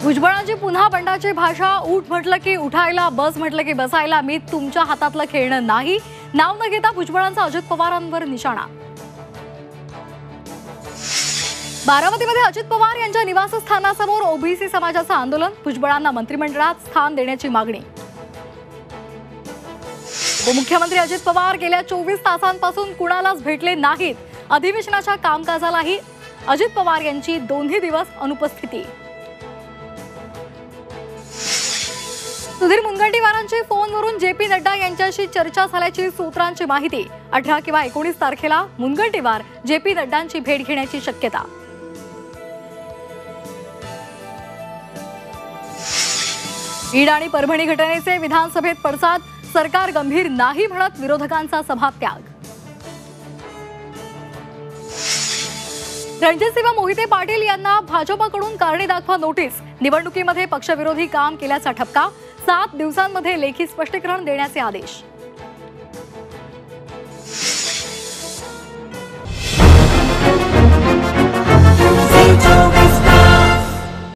भुजबळांची पुन्हा बंडाची भाषा. ऊठ म्हटलं की उठायला, बस म्हटलं की बसायला. मी तुमच्या हातातलं खेळणं नाही. नाव न घेता भुजबळांचा अजित पवारांवर निशाणा. बारामतीमध्ये अजित पवार यांच्या निवासस्थानासमोर ओबीसी समाजाचं आंदोलन. भुजबळांना मंत्रिमंडळात स्थान देण्याची मागणी. उपमुख्यमंत्री अजित पवार गेल्या 24 तासांपासून कुणालाच भेटले नाहीत. अधिवेशनाच्या कामकाजालाही अजित पवार यांची दोन्ही दिवस अनुपस्थिती. सुधीर मुनगंटीवारांची फोनवरून जेपी नड्डा यांच्याशी चर्चा झाल्याची सूत्रांची माहिती. 18 किंवा 19 तारखेला मुनगंटीवार जेपी नड्डांची भेट घेण्याची शक्यता. बीड आणि परभणी घटनेचे विधानसभेत पडसाद. सरकार गंभीर नाही म्हणत विरोधकांचा सभात्याग. रणजितसिंह मोहिते पाटील यांना भाजपकडून कारणे दाखवा नोटीस. निवडणुकीमध्ये पक्षविरोधी काम केल्याचा ठपका. 7 दिवसांमध्ये लेखी स्पष्टीकरण देण्याचे आदेश.